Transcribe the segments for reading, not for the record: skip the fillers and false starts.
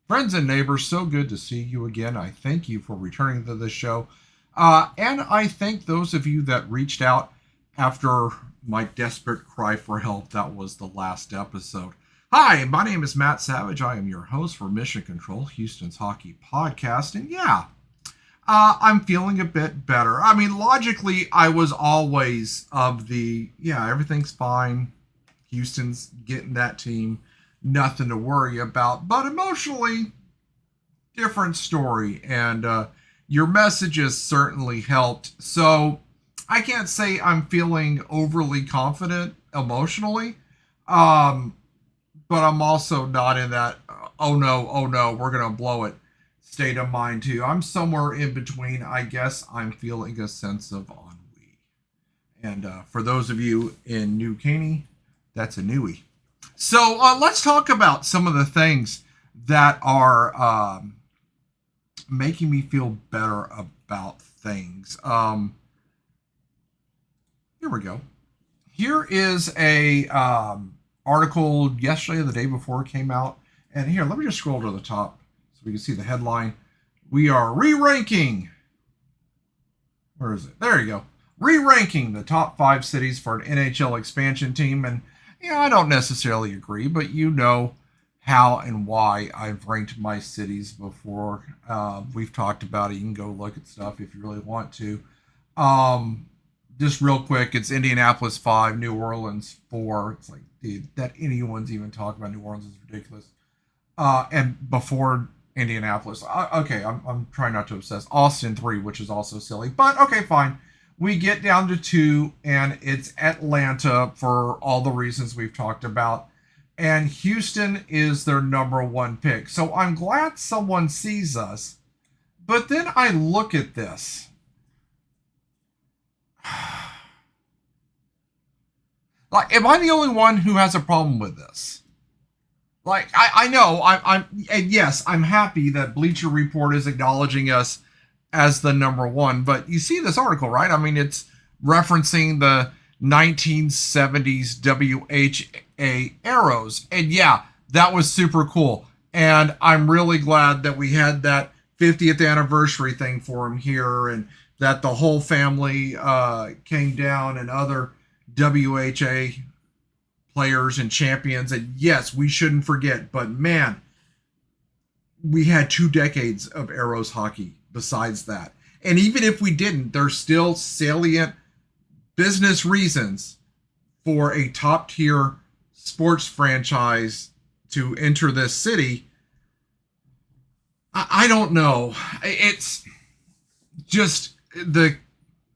Friends and neighbors, so good to see you again. I thank you for returning to this show. And I thank those of you that reached out after my desperate cry for help. That was the last episode. Hi, my name is Matt Savage. I am your host for Mission Control, Houston's hockey podcast. And yeah, I'm feeling a bit better. I mean, logically, I was always of everything's fine. Houston's getting that team. Nothing to worry about. But emotionally, different story. And your messages certainly helped. So I can't say I'm feeling overly confident emotionally. Um, but I'm also not in that, oh no, we're going to blow it state of mind too. I'm somewhere in between. I guess I'm feeling a sense of ennui. And for those of you in New Caney, that's a newie. So let's talk about some of the things that are making me feel better about things. Here we go. Here is a article yesterday or the day before it came out. And here, let me just scroll to the top so we can see the headline. We are re-ranking. Where is it? There you go. Re-ranking the top 5 cities for an NHL expansion team. And I don't necessarily agree, but you know how and why I've ranked my cities before. We've talked about it. You can go look at stuff if you really want to. Just real quick, it's Indianapolis 5, New Orleans 4. It's like, dude, that anyone's even talking about New Orleans is ridiculous. And before Indianapolis, okay, I'm trying not to obsess. Austin 3, which is also silly, but okay, fine. We get down to 2, and it's Atlanta for all the reasons we've talked about. And Houston is their number 1 pick. So I'm glad someone sees us. But then I look at this. Like, am I the only one who has a problem with this? Like, I know, and yes, I'm happy that Bleacher Report is acknowledging us as the number 1. But you see this article, right? I mean, it's referencing the 1970s WHA Arrows. And yeah, that was super cool. And I'm really glad that we had that 50th anniversary thing for him here, and that the whole family came down, and other WHA players and champions. And yes, we shouldn't forget, but man, we had 2 decades of Arrows hockey besides that. And even if we didn't, there's still salient business reasons for a top tier sports franchise to enter this city. I don't know. It's just the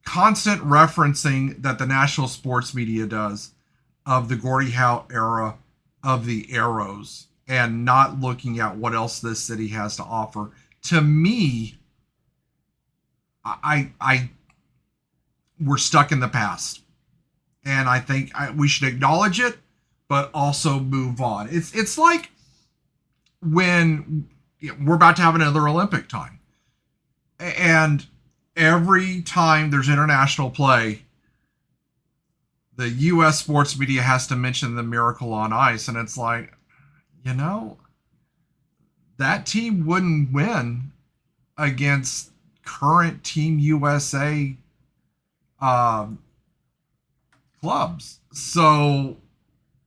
constant referencing that the national sports media does of the Gordie Howe era of the Arrows, and not looking at what else this city has to offer. To me, we're stuck in the past, and I think we should acknowledge it, but also move on. It's like when we're about to have another Olympic time, and every time there's international play, the U.S. sports media has to mention the Miracle on Ice, and it's like, that team wouldn't win against current Team USA clubs. So,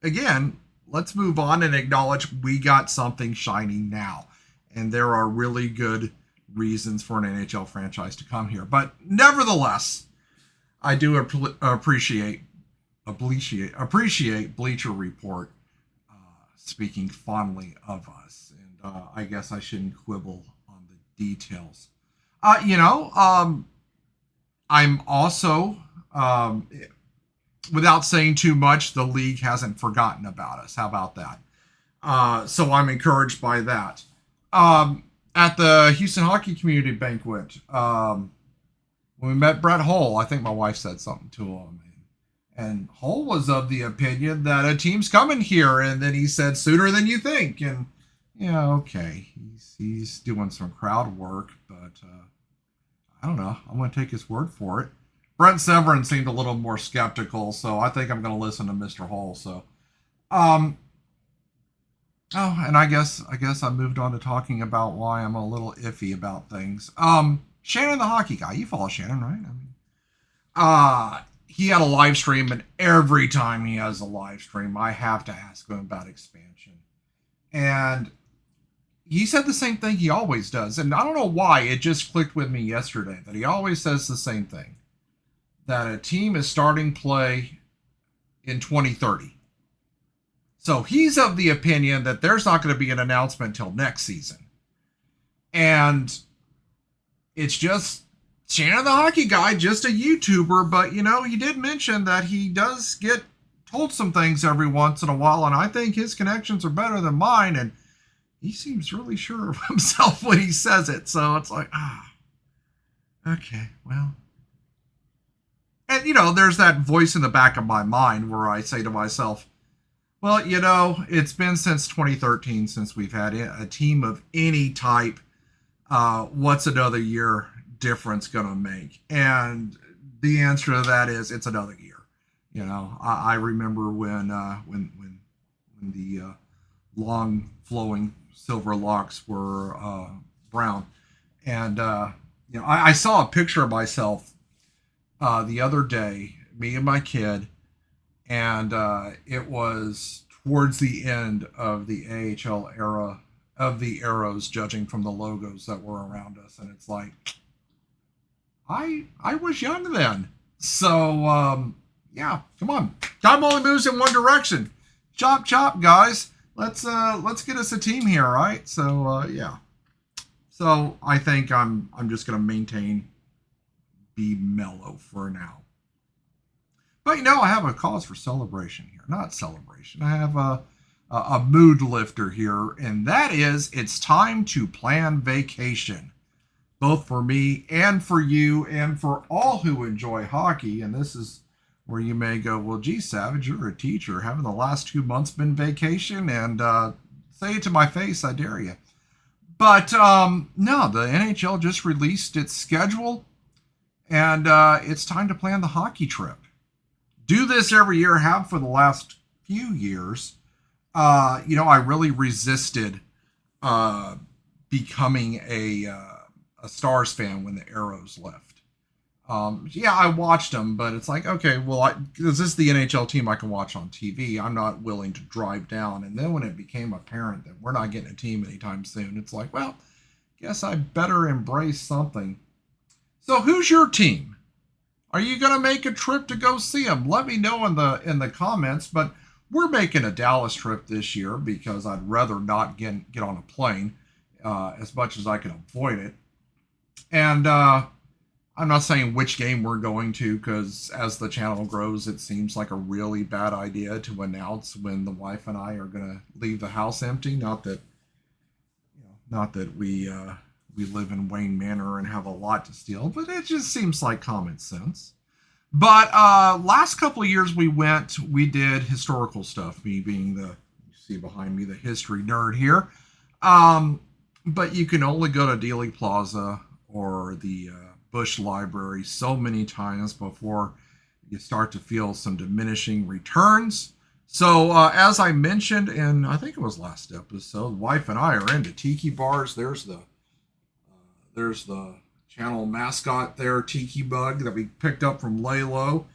again, let's move on and acknowledge we got something shiny now. And there are really good reasons for an NHL franchise to come here. But nevertheless, I do appreciate Bleacher Report speaking fondly of us. And I guess I shouldn't quibble on the details. I'm also, without saying too much, the league hasn't forgotten about us. How about that? So I'm encouraged by that. At the Houston Hockey Community Banquet, when we met Brett Hull, I think my wife said something to him. And Hull was of the opinion that a team's coming here, and then he said sooner than you think. And okay, he's doing some crowd work, but I don't know. I'm going to take his word for it. Brent Severin seemed a little more skeptical, so I think I'm going to listen to Mr. Hull. So, Oh, and I guess I moved on to talking about why I'm a little iffy about things. Shannon the hockey guy, you follow Shannon, right? I mean, he had a live stream, and every time he has a live stream, I have to ask him about expansion. And he said the same thing he always does, and I don't know why it just clicked with me yesterday that he always says the same thing, that a team is starting play in 2030. So he's of the opinion that there's not going to be an announcement until next season. And it's just Shannon the hockey guy, just a YouTuber, but he did mention that he does get told some things every once in a while, and I think his connections are better than mine, and he seems really sure of himself when he says it. So it's like, okay, well. And there's that voice in the back of my mind where I say to myself, well, it's been since 2013 since we've had a team of any type. What's another year difference going to make? And the answer to that is it's another year. I remember when the long flowing silver locks were brown, and I saw a picture of myself the other day, me and my kid, and it was towards the end of the AHL era of the arrows, judging from the logos that were around us, and it's like I was young then. So yeah, come on, time only moves in one direction. Chop chop, guys. Let's get us a team here, right? So yeah. So I think I'm just gonna maintain, be mellow for now. But I have a cause for celebration here. Not celebration. I have a mood lifter here, and that is it's time to plan vacation, both for me and for you and for all who enjoy hockey. And this is where you may go, well, gee, Savage, you're a teacher. Haven't the last 2 months been vacation? And say it to my face, I dare you. But no, the NHL just released its schedule, and it's time to plan the hockey trip. Do this every year, have for the last few years. I really resisted becoming a Stars fan when the Arrows left. Yeah, I watched them, but it's like, okay, well, is this the NHL team I can watch on TV? I'm not willing to drive down. And then when it became apparent that we're not getting a team anytime soon, it's like, well, guess I better embrace something. So who's your team? Are you going to make a trip to go see them? Let me know in the comments. But we're making a Dallas trip this year because I'd rather not get on a plane as much as I can avoid it. And I'm not saying which game we're going to, because as the channel grows, it seems like a really bad idea to announce when the wife and I are going to leave the house empty. Not that we live in Wayne Manor and have a lot to steal, but it just seems like common sense. But last couple of years we did historical stuff, me being you see behind me, the history nerd here. But you can only go to Dealey Plaza or the Bush Library so many times before you start to feel some diminishing returns. So as I mentioned in, I think it was last episode, wife and I are into tiki bars. There's the channel mascot there, Tiki Bug, that we picked up from Laylo.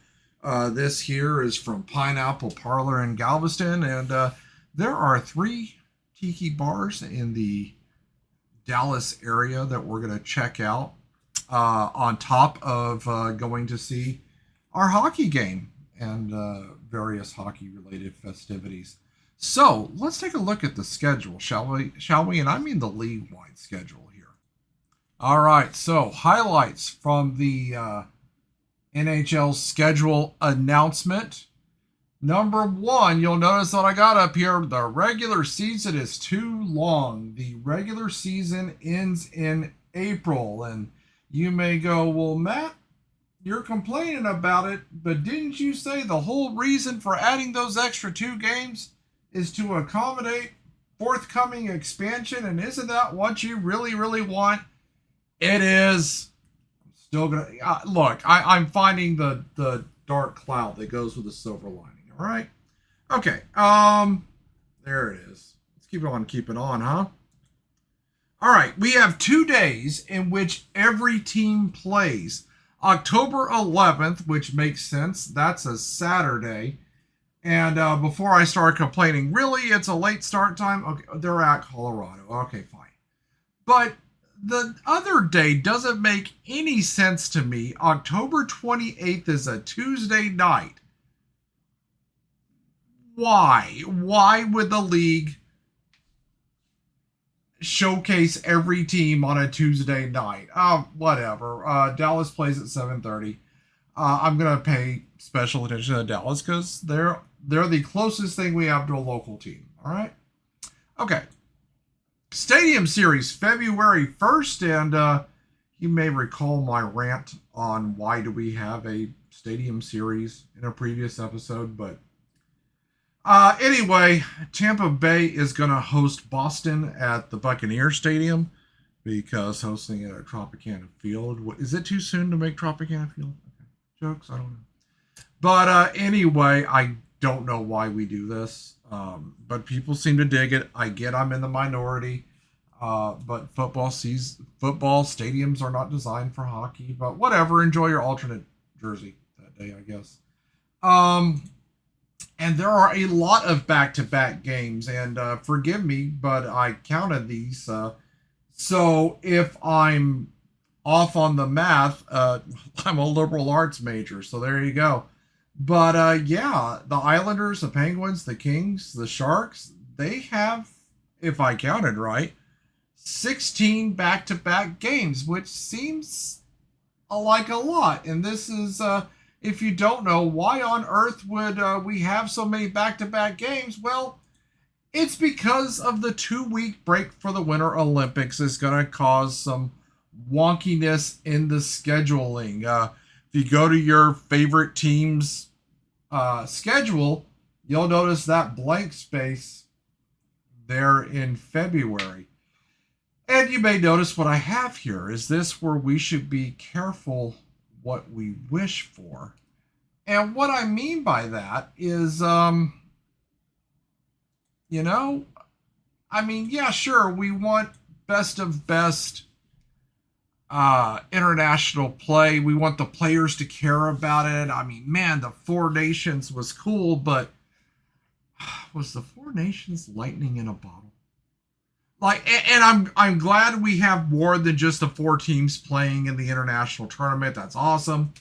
This here is from Pineapple Parlor in Galveston, and there are 3 tiki bars in the Dallas area that we're going to check out on top of going to see our hockey game and various hockey related festivities. So let's take a look at the schedule, shall we? And I mean the league-wide schedule here. All right, so highlights from the NHL schedule announcement. Number 1, you'll notice that I got up here, the regular season is too long. The regular season ends in April, and you may go, well, Matt, you're complaining about it, but didn't you say the whole reason for adding those extra 2 games is to accommodate forthcoming expansion? And isn't that what you really, really want? It is. I'm still gonna look. I'm finding the dark cloud that goes with the silver lining. All right. Okay. There it is. It's keep on keeping on, huh? All right, we have 2 days in which every team plays. October 11th, which makes sense. That's a Saturday. And before I start complaining, really, it's a late start time? Okay, they're at Colorado. Okay, fine. But the other day doesn't make any sense to me. October 28th is a Tuesday night. Why? Why would the league showcase every team on a Tuesday night? Whatever. Dallas plays at 7:30. I'm gonna pay special attention to Dallas because they're the closest thing we have to a local team. All right. Okay. Stadium Series, February 1st, and you may recall my rant on why do we have a Stadium Series in a previous episode, but anyway, Tampa Bay is going to host Boston at the Buccaneer Stadium because hosting it at Tropicana Field. Is it too soon to make Tropicana Field? Okay. Jokes? I don't know. But anyway, I don't know why we do this, but people seem to dig it. I get I'm in the minority, but football stadiums are not designed for hockey. But whatever, enjoy your alternate jersey that day, I guess. And there are a lot of back-to-back games, and forgive me, but I counted these. So if I'm off on the math, I'm a liberal arts major, so there you go. But yeah, the Islanders, the Penguins, the Kings, the Sharks, they have, if I counted right, 16 back-to-back games, which seems like a lot. And this is, if you don't know, why on earth would we have so many back-to-back games? Well, it's because of the 2-week break for the Winter Olympics is going to cause some wonkiness in the scheduling. If you go to your favorite team's schedule, you'll notice that blank space there in February. And you may notice what I have here. Is this where we should be careful what we wish for? And what I mean by that is, yeah, sure, we want best of best international play. We want the players to care about it. I mean, man, the Four Nations was cool, but was the Four Nations lightning in a bottle? Like, and I'm glad we have more than just the 4 teams playing in the international tournament. That's awesome.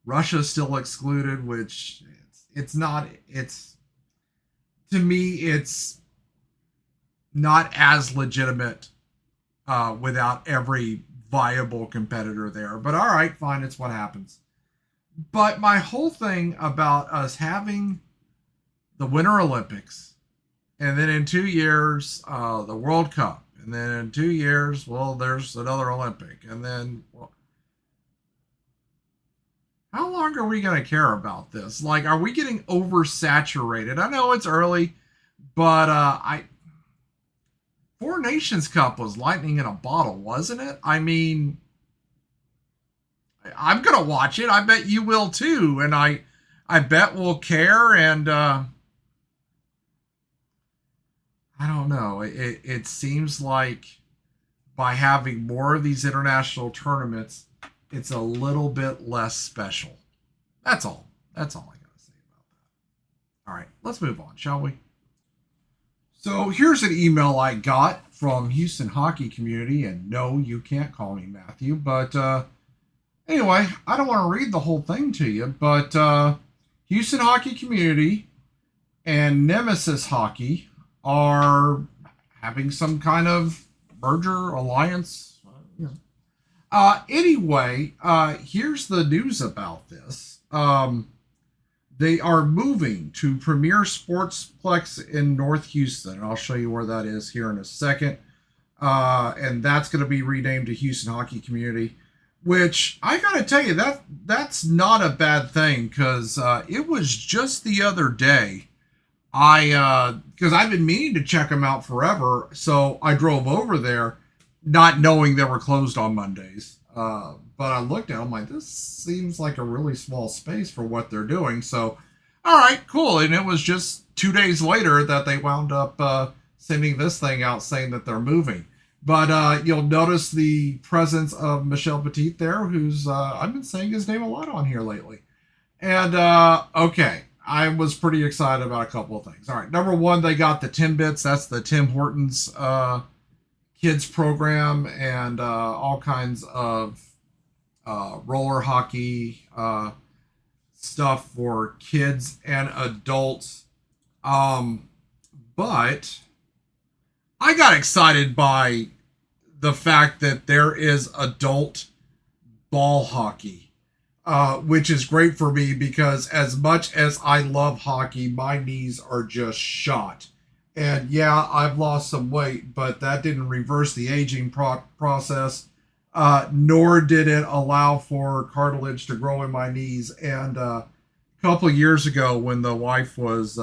Russia's still excluded, which it's not. It's, to me, it's not as legitimate without every viable competitor there. But all right, fine, it's what happens. But my whole thing about us having the Winter Olympics, and then in 2 years, the World Cup, and then in 2 years, well, there's another Olympic, and then, well, how long are we going to care about this? Like, are we getting oversaturated? I know it's early, but Four Nations Cup was lightning in a bottle, wasn't it? I mean, I'm going to watch it. I bet you will too. And I bet we'll care. And I don't know. It seems like by having more of these international tournaments, it's a little bit less special. That's all. That's all I got to say about that. All right, let's move on, shall we? So here's an email I got from Houston Hockey Community, and no, you can't call me Matthew, but anyway, I don't want to read the whole thing to you, but Houston Hockey Community and Nemesis Hockey are having some kind of merger, alliance. Anyway, here's the news about this. They are moving to Premier Sportsplex in North Houston. I'll show you where that is here in a second. And that's going to be renamed to Houston Hockey Community, which I got to tell you, that's not a bad thing, because it was just the other day. Because I've been meaning to check them out forever, so I drove over there not knowing they were closed on Mondays. But I looked at them like, this seems like a really small space for what they're doing. So, all right, cool. And it was just 2 days later that they wound up sending this thing out saying that they're moving. But you'll notice the presence of Michel Petit there, who's I've been saying his name a lot on here lately. And okay, I was pretty excited about a couple of things. All right, number one, they got the Timbits. That's the Tim Hortons kids program, and all kinds of roller hockey stuff for kids and adults. But I got excited by the fact that there is adult ball hockey, which is great for me because as much as I love hockey, my knees are just shot. And yeah, I've lost some weight, but that didn't reverse the aging process, nor did it allow for cartilage to grow in my knees. And a couple of years ago, when the wife was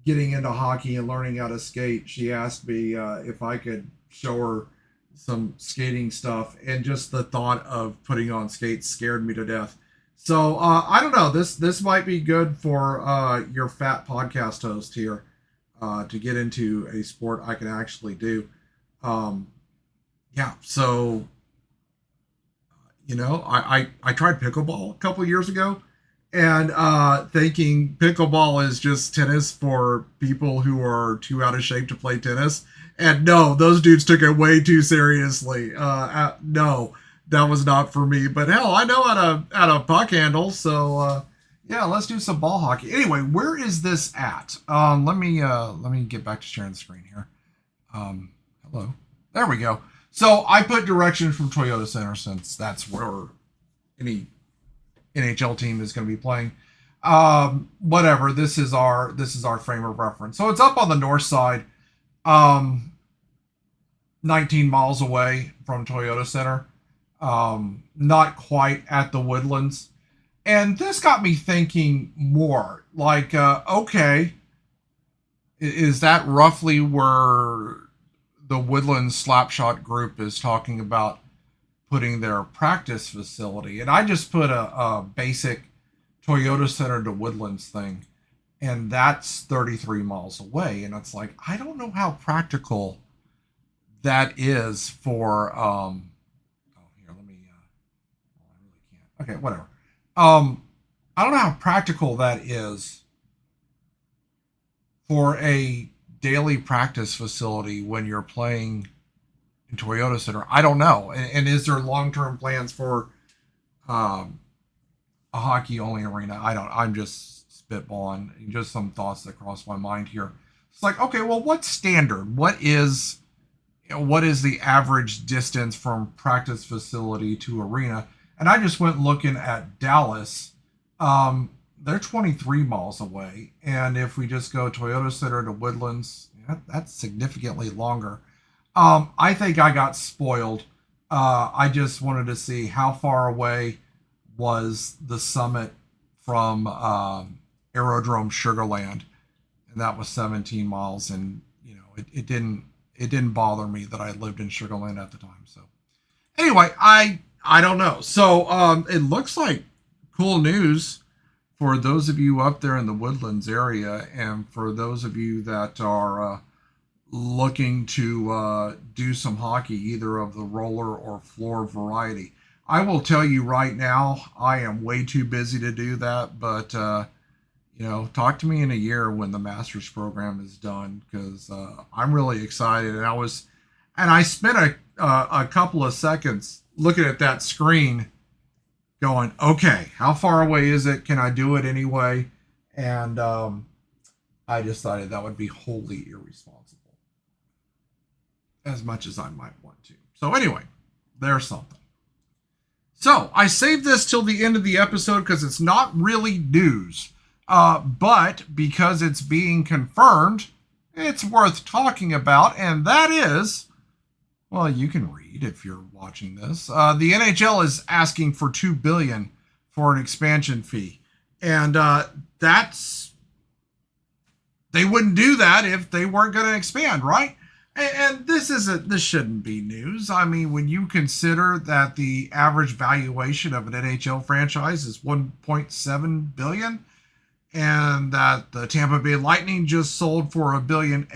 getting into hockey and learning how to skate, she asked me if I could show her some skating stuff, and just the thought of putting on skates scared me to death. So I don't know. This might be good for your fat podcast host here to get into a sport I can actually do. Yeah. So I tried pickleball a couple of years ago, and thinking pickleball is just tennis for people who are too out of shape to play tennis. And no, those dudes took it way too seriously. No, that was not for me. But hell, I know how to puck handle. So yeah, let's do some ball hockey. Anyway, where is this at? Let me get back to sharing the screen here. Hello, there we go. So I put directions from Toyota Center since that's where any NHL team is going to be playing. Whatever. This is our frame of reference. So it's up on the north side. 19 miles away from Toyota Center. Not quite at the Woodlands. And this got me thinking more. Like, okay, is that roughly where the Woodlands Slapshot group is talking about putting their practice facility? And I just put a basic Toyota Center to Woodlands thing, and that's 33 miles away. And it's like, I don't know how practical that is for here, let me I really can't. Okay, whatever. I don't know how practical that is for a daily practice facility when you're playing in Toyota Center. I don't know. And is there long-term plans for a hockey only arena? I'm just spitballing, just some thoughts that cross my mind here. It's like, okay, well, what's standard? What is the average distance from practice facility to arena? And I just went looking at Dallas. They're 23 miles away. And if we just go Toyota Center to Woodlands, that's significantly longer. I think I got spoiled. I just wanted to see how far away was the summit from Aerodrome Sugarland. And that was 17 miles. And, it didn't bother me that I lived in Sugarland at the time. So anyway, I don't know. So it looks like cool news for those of you up there in the Woodlands area, and for those of you that are looking to do some hockey, either of the roller or floor variety. I will tell you right now, I am way too busy to do that, but talk to me in a year when the master's program is done, because I'm really excited. And I spent a couple of seconds looking at that screen going, okay, how far away is it? Can I do it anyway? And I decided that would be wholly irresponsible, as much as I might want to. So anyway, there's something. So I saved this till the end of the episode because it's not really news. But because it's being confirmed, it's worth talking about, and that is, well, you can read if you're watching this. The NHL is asking for $2 billion for an expansion fee, and they wouldn't do that if they weren't going to expand, right? And this shouldn't be news. I mean, when you consider that the average valuation of an NHL franchise is $1.7 billion. and that the Tampa Bay Lightning just sold for $1.8 billion,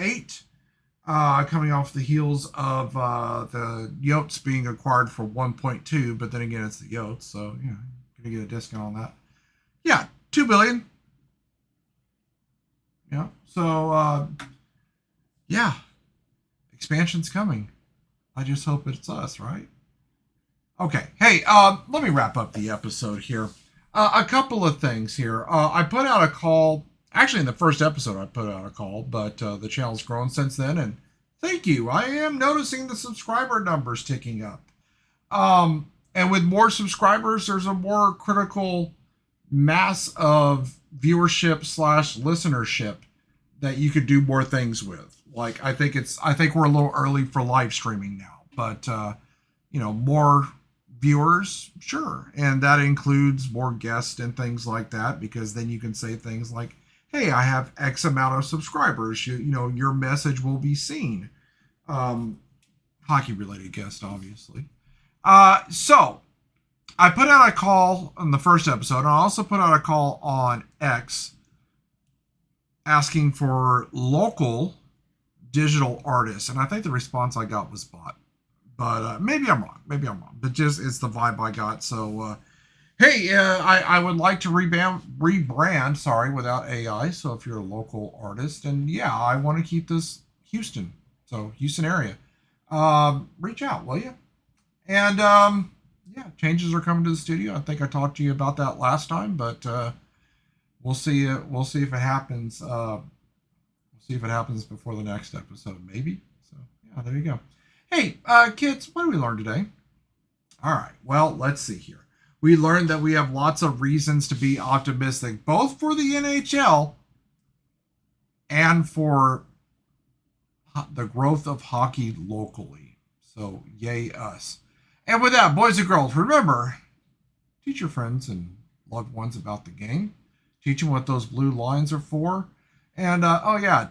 coming off the heels of the Yotes being acquired for 1.2. But then again, it's the Yotes, so gonna get a discount on that. Yeah, $2 billion. Yeah, so yeah, expansion's coming. I just hope it's us, right? Okay. Hey, let me wrap up the episode here. A couple of things here. I put out a call. Actually, in the first episode, I put out a call, but the channel's grown since then, and thank you. I am noticing the subscriber numbers ticking up. And with more subscribers, there's a more critical mass of viewership slash listenership that you could do more things with. Like I think we're a little early for live streaming now, but more viewers, sure, and that includes more guests and things like that, because then you can say things like, hey, I have X amount of subscribers, your message will be seen. Hockey related guest, obviously. So I put out a call on the first episode, and I also put out a call on X asking for local digital artists, and I think the response I got was bot. But maybe I'm wrong. But just it's the vibe I got. So, hey, I would like to rebrand. Sorry, without AI. So if you're a local artist, and yeah, I want to keep this Houston. So Houston area, reach out, will you? And yeah, changes are coming to the studio. I think I talked to you about that last time, but we'll see. We'll see if it happens. We'll see if it happens before the next episode, maybe. So yeah, there you go. Hey, kids, what did we learn today? All right, well, let's see here. We learned that we have lots of reasons to be optimistic, both for the NHL and for the growth of hockey locally. So, yay us. And with that, boys and girls, remember, teach your friends and loved ones about the game. Teach them what those blue lines are for. And,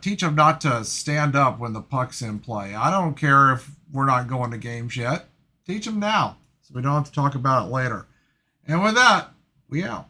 teach them not to stand up when the puck's in play. I don't care if we're not going to games yet. Teach them now, so we don't have to talk about it later. And with that, we out.